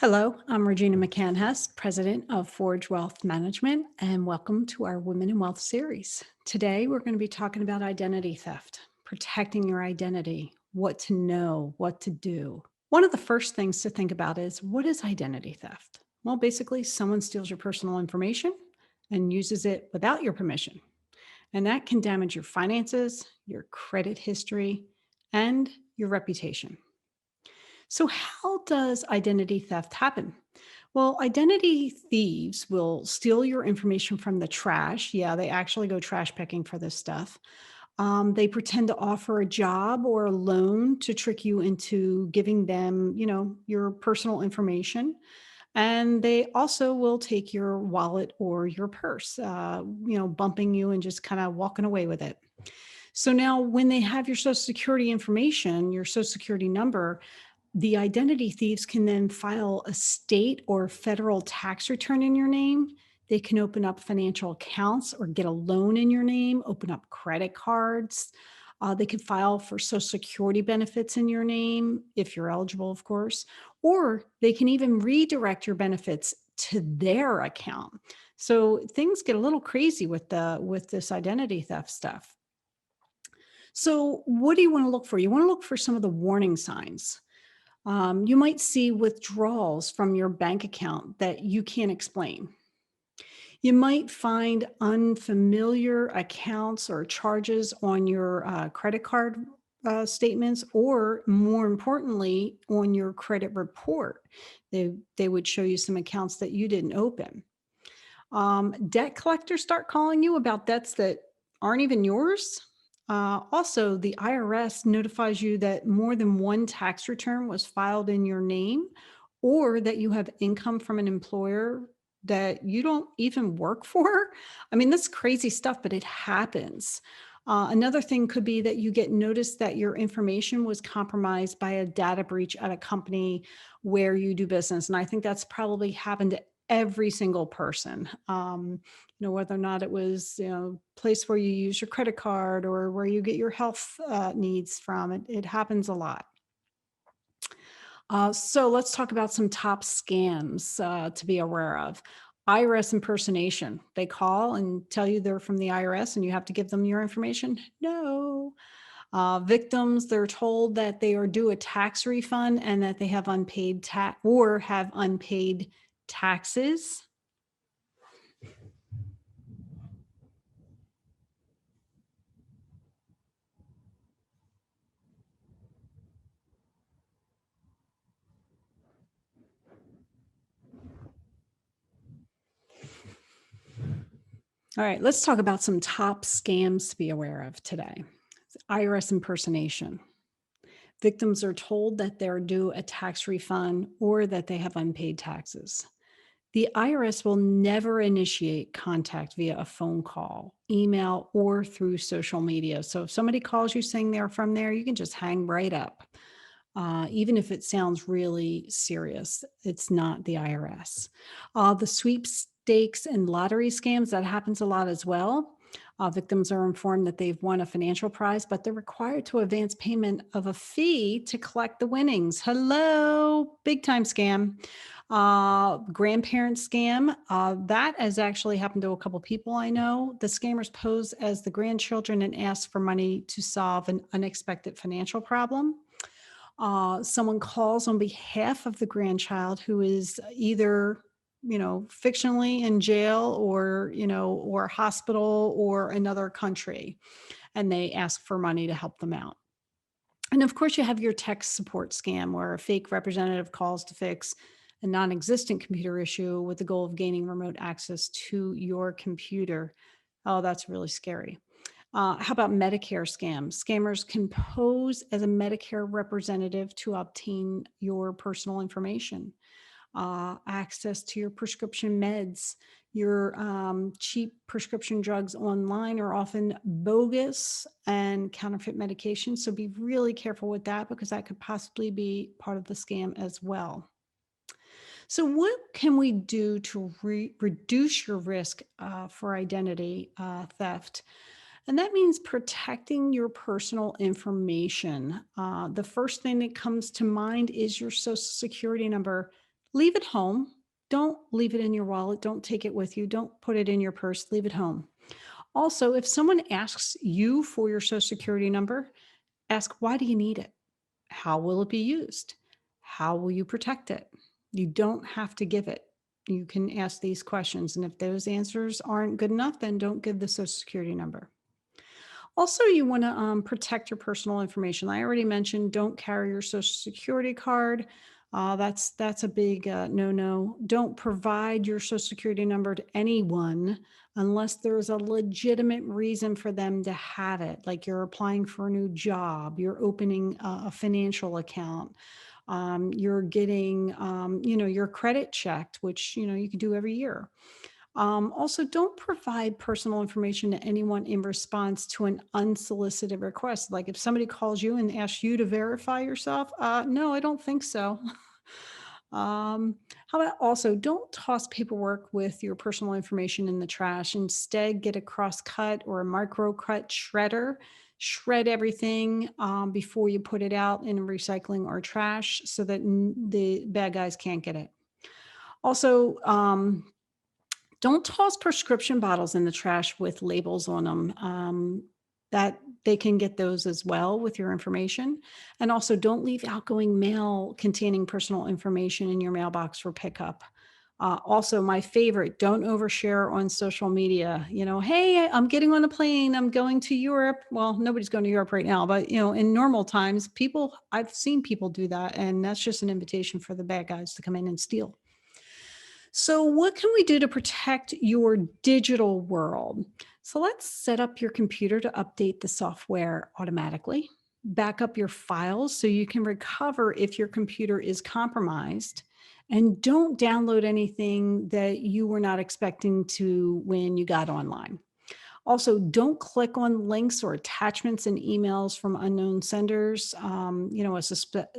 Hello, I'm Regina McCann-Hess, President of Forge Wealth Management, and welcome to our Women in Wealth series. Today, we're going to be talking about identity theft, protecting your identity, what to know, what to do. One of the first things to think about is, what is identity theft? Well, basically, someone steals your personal information and uses it without your permission. And that can damage your finances, your credit history, and your reputation. So, how does identity theft happen? Well, identity thieves will steal your information from the trash. Yeah, they actually go trash picking for this stuff. They pretend to offer a job or a loan to trick you into giving them, your personal information. And they also will take your wallet or your purse, bumping you and just kind of walking away with it. So now, when they have your social security information, your social security number, the identity thieves can then file a state or federal tax return in your name. They can open up financial accounts or get a loan in your name, open up credit cards. They can file for Social Security benefits in your name, if you're eligible, of course, or they can even redirect your benefits to their account. So things get a little crazy with this identity theft stuff. So what do you want to look for? You want to look for some of the warning signs. You might see withdrawals from your bank account that you can't explain. You might find unfamiliar accounts or charges on your credit card statements, or more importantly, on your credit report. They would show you some accounts that you didn't open. Debt collectors start calling you about debts that aren't even yours. Also, the IRS notifies you that more than one tax return was filed in your name, or that you have income from an employer that you don't even work for. I mean, that's crazy stuff, but it happens. Another thing could be that you get notice that your information was compromised by a data breach at a company where you do business. And I think that's probably happened to every single person. Whether or not it was, place where you use your credit card or where you get your health needs from. It happens a lot. So let's talk about some top scams to be aware of. IRS impersonation. They call and tell you they're from the IRS and you have to give them your information. No. Victims, they're told that they are due a tax refund and that they have unpaid tax or have unpaid taxes. All right, let's talk about some top scams to be aware of today. IRS impersonation. Victims are told that they're due a tax refund or that they have unpaid taxes. The IRS will never initiate contact via a phone call, email, or through social media. So if somebody calls you saying they're from there, you can just hang right up. Even if it sounds really serious, it's not the IRS. The sweepstakes and lottery scams, that happens a lot as well. Victims are informed that they've won a financial prize, but they're required to advance payment of a fee to collect the winnings. Hello, big time scam. Grandparent scam. That has actually happened to a couple people I know. The scammers pose as the grandchildren and ask for money to solve an unexpected financial problem. Someone calls on behalf of the grandchild who is either, fictionally in jail or, or hospital or another country, and they ask for money to help them out. And of course, you have your tech support scam where a fake representative calls to fix a non existent computer issue with the goal of gaining remote access to your computer. Oh, that's really scary. How about Medicare scams? Scammers can pose as a Medicare representative to obtain your personal information, access to your prescription meds. Your cheap prescription drugs online are often bogus and counterfeit medications. So be really careful with that because that could possibly be part of the scam as well. So, what can we do to reduce your risk for identity theft? And that means protecting your personal information. The first thing that comes to mind is your social security number. Leave it home. Don't leave it in your wallet. Don't take it with you. Don't put it in your purse. Leave it home. Also, if someone asks you for your social security number, ask, why do you need it? How will it be used? How will you protect it? You don't have to give it. You can ask these questions. And if those answers aren't good enough, then don't give the social security number. Also, you want to protect your personal information. I already mentioned don't carry your social security card. That's a big no-no. Don't provide your social security number to anyone unless there's a legitimate reason for them to have it, like you're applying for a new job, you're opening a financial account, you're getting, your credit checked, which you can do every year. Also, don't provide personal information to anyone in response to an unsolicited request. Like if somebody calls you and asks you to verify yourself, no, I don't think so. How about also don't toss paperwork with your personal information in the trash. Instead, get a cross cut or a micro cut shredder. Shred everything before you put it out in recycling or trash so that the bad guys can't get it. Also, don't toss prescription bottles in the trash with labels on them. That they can get those as well with your information. And also, don't leave outgoing mail containing personal information in your mailbox for pickup. Also, my favorite, don't overshare on social media. Hey, I'm getting on a plane. I'm going to Europe. Well, nobody's going to Europe right now, but in normal times, I've seen people do that. And that's just an invitation for the bad guys to come in and steal. So, what can we do to protect your digital world? So, let's set up your computer to update the software automatically. Back up your files so you can recover if your computer is compromised. And don't download anything that you were not expecting to when you got online. Also, don't click on links or attachments in emails from unknown senders, a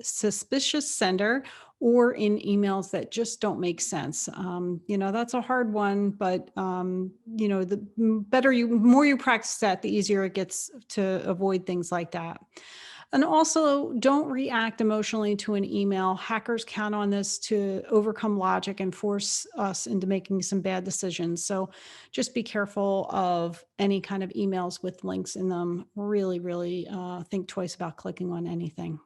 suspicious sender, or in emails that just don't make sense. That's a hard one, but the more you practice that, the easier it gets to avoid things like that. And also, don't react emotionally to an email. Hackers count on this to overcome logic and force us into making some bad decisions. So just be careful of any kind of emails with links in them. Really, really think twice about clicking on anything.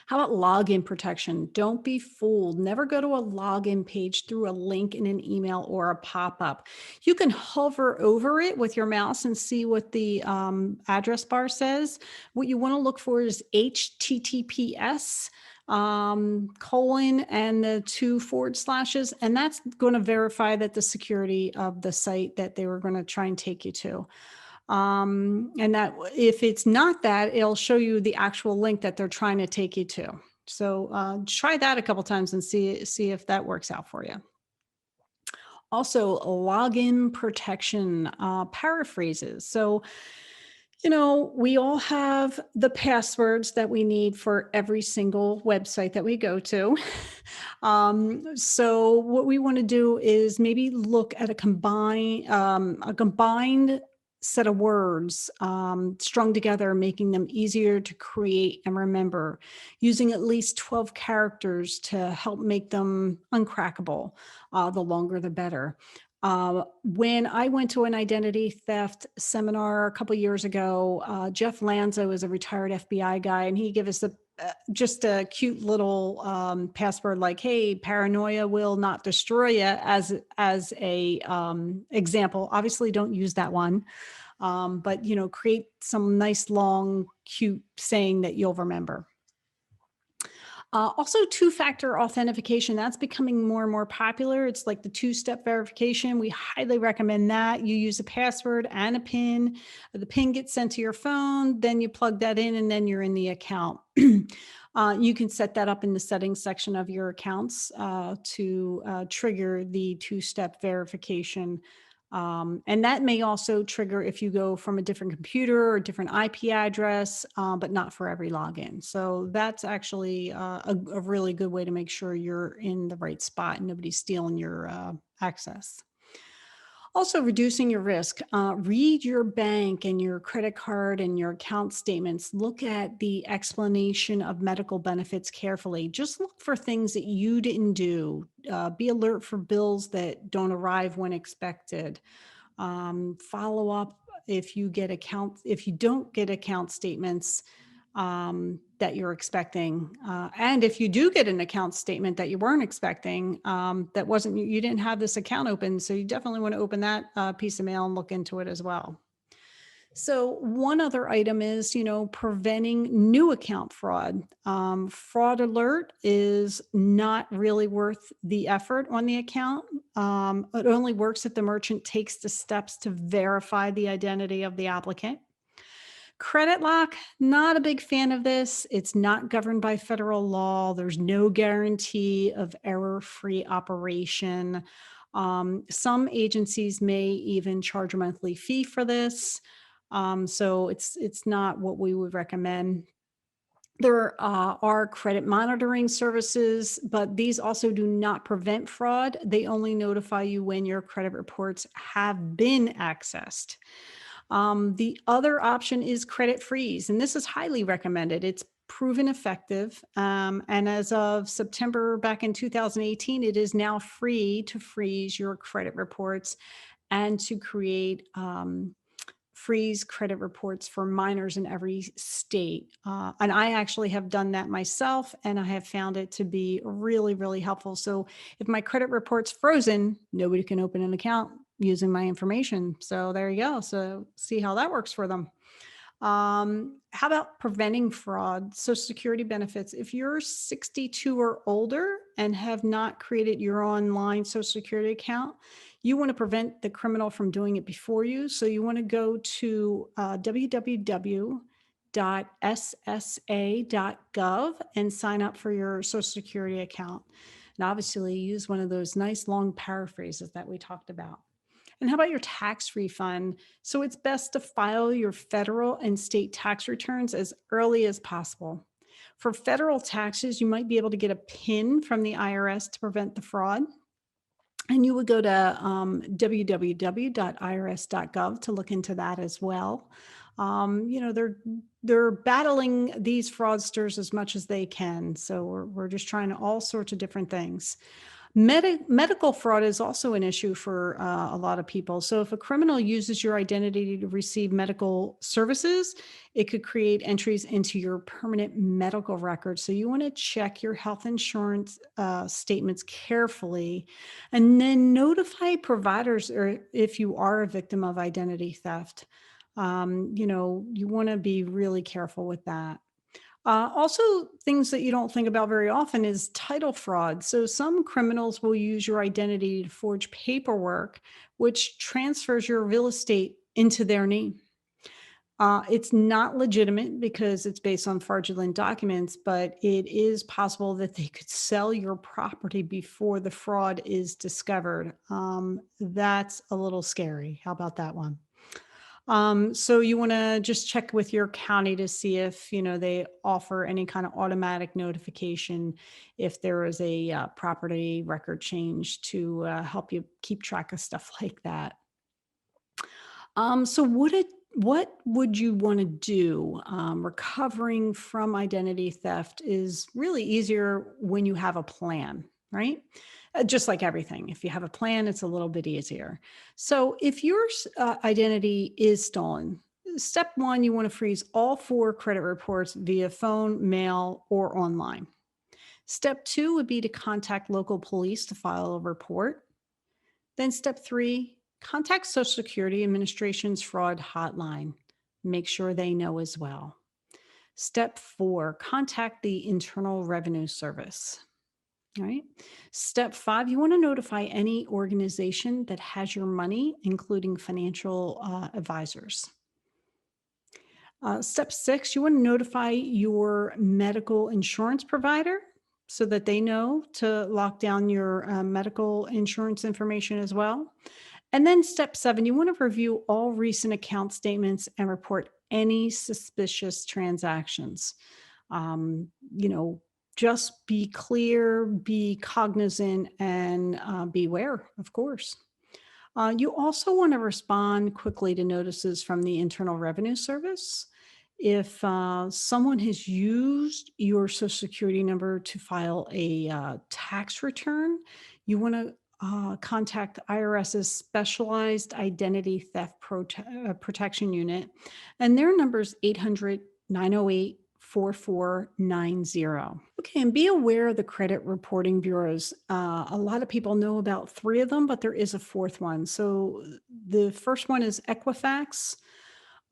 How about login protection? Don't be fooled. Never go to a login page through a link in an email or a pop-up. You can hover over it with your mouse and see what the address bar says. What you want to look for is HTTPS colon and the two forward slashes, and that's going to verify that the security of the site that they were going to try and take you to. And that if it's not that, it'll show you the actual link that they're trying to take you to. So try that a couple times and see if that works out for you. Also, login protection paraphrases. So, we all have the passwords that we need for every single website that we go to. So what we want to do is maybe look at a combined set of words strung together, making them easier to create and remember, using at least 12 characters to help make them uncrackable. The longer, the better. When I went to an identity theft seminar a couple years ago, Jeff Lanza is a retired FBI guy, and he gave us just a cute little password like, "Hey, paranoia will not destroy you," as a example. Obviously, don't use that one, but create some nice, long, cute saying that you'll remember. Also, two-factor authentication, that's becoming more and more popular. It's like the two-step verification. We highly recommend that. You use a password and a PIN. The PIN gets sent to your phone, then you plug that in, and then you're in the account. You can set that up in the settings section of your accounts to trigger the two-step verification. And that may also trigger if you go from a different computer or a different IP address, but not for every login. So that's actually a really good way to make sure you're in the right spot and nobody's stealing your access. Also, reducing your risk. Read your bank and your credit card and your account statements. Look at the explanation of medical benefits carefully. Just look for things that you didn't do. Be alert for bills that don't arrive when expected. Follow up if you don't get account statements that you're expecting. And if you do get an account statement that you weren't expecting, that wasn't, you didn't have this account open. So you definitely want to open that piece of mail and look into it as well. So one other item is, preventing new account fraud. Fraud alert is not really worth the effort on the account. It only works if the merchant takes the steps to verify the identity of the applicant. Credit lock, not a big fan of this. It's not governed by federal law. There's no guarantee of error-free operation. Some agencies may even charge a monthly fee for this. So it's not what we would recommend. There are credit monitoring services, but these also do not prevent fraud. They only notify you when your credit reports have been accessed. The other option is credit freeze, and this is highly recommended. It's proven effective. And as of September back in 2018, it is now free to freeze your credit reports and to create freeze credit reports for minors in every state. And I actually have done that myself, and I have found it to be really, really helpful. So if my credit report's frozen, nobody can open an account using my information. So there you go. So see how that works for them. How about preventing fraud? Social Security benefits. If you're 62 or older and have not created your online Social Security account, you want to prevent the criminal from doing it before you. So you want to go to www.ssa.gov and sign up for your Social Security account. And obviously use one of those nice long paraphrases that we talked about. And how about your tax refund? So it's best to file your federal and state tax returns as early as possible. For federal taxes, you might be able to get a PIN from the IRS to prevent the fraud. And you would go to www.irs.gov to look into that as well. They're battling these fraudsters as much as they can. So we're just trying all sorts of different things. Medical fraud is also an issue for a lot of people. So if a criminal uses your identity to receive medical services, it could create entries into your permanent medical record. So you want to check your health insurance statements carefully, and then notify providers or if you are a victim of identity theft. You want to be really careful with that. Also, things that you don't think about very often is title fraud. So, some criminals will use your identity to forge paperwork, which transfers your real estate into their name. It's not legitimate because it's based on fraudulent documents, but it is possible that they could sell your property before the fraud is discovered. That's a little scary. How about that one? So you want to just check with your county to see if, they offer any kind of automatic notification if there is a property record change to help you keep track of stuff like that. So what would you want to do? Recovering from identity theft is really easier when you have a plan, right? Just like everything, if you have a plan, it's a little bit easier. So if your identity is stolen, step one, you want to freeze all 4 credit reports via phone, mail, or online. Step two would be to contact local police to file a report. Then step 3, contact Social Security Administration's fraud hotline. Make sure they know as well. Step 4, contact the Internal Revenue Service. All right. Step 5, you want to notify any organization that has your money, including financial advisors. Step 6, you want to notify your medical insurance provider so that they know to lock down your medical insurance information as well. And then step 7, you want to review all recent account statements and report any suspicious transactions. Um, you know, just be clear, be cognizant, and beware, of course. You also want to respond quickly to notices from the Internal Revenue Service. If someone has used your Social Security number to file a tax return, you want to contact the IRS's Specialized Identity Theft Protection Unit, and their number is 800 908 4490. Okay, and be aware of the credit reporting bureaus. A lot of people know about three of them, but there is a fourth one. So the first one is Equifax.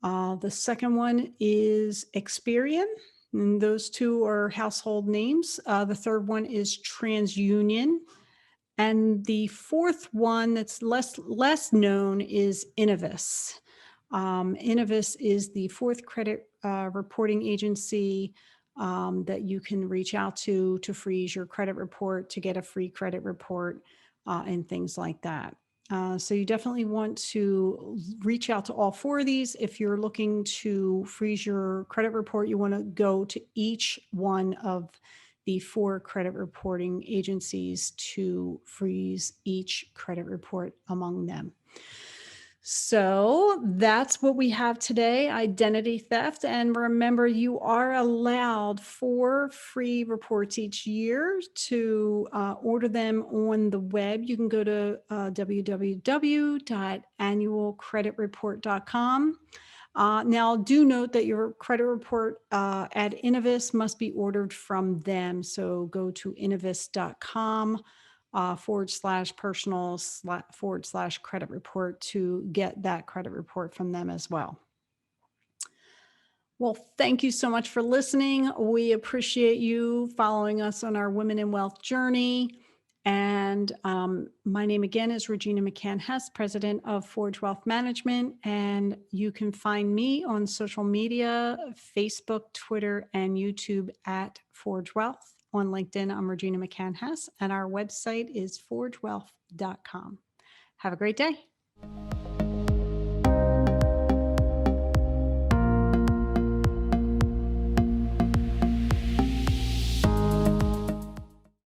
The second one is Experian. And those two are household names. The third one is TransUnion. And the fourth one that's less known is Innovis. Innovis is the fourth credit reporting agency that you can reach out to freeze your credit report, to get a free credit report, and things like that. So you definitely want to reach out to all four of these. If you're looking to freeze your credit report, you want to go to each one of the four credit reporting agencies to freeze each credit report among them. So that's what we have today, identity theft. And remember, you are allowed 4 free reports each year. To order them on the web, you can go to www.annualcreditreport.com. Now, do note that your credit report at Innovis must be ordered from them. So go to innovis.com /personal / credit report to get that credit report from them as well. Well, thank you so much for listening. We appreciate you following us on our Women in Wealth journey. And my name again is Regina McCann Hess, president of Forge Wealth Management. And you can find me on social media, Facebook, Twitter, and YouTube at Forge Wealth. On LinkedIn, I'm Regina McCann Hess, and our website is forgewealth.com. Have a great day.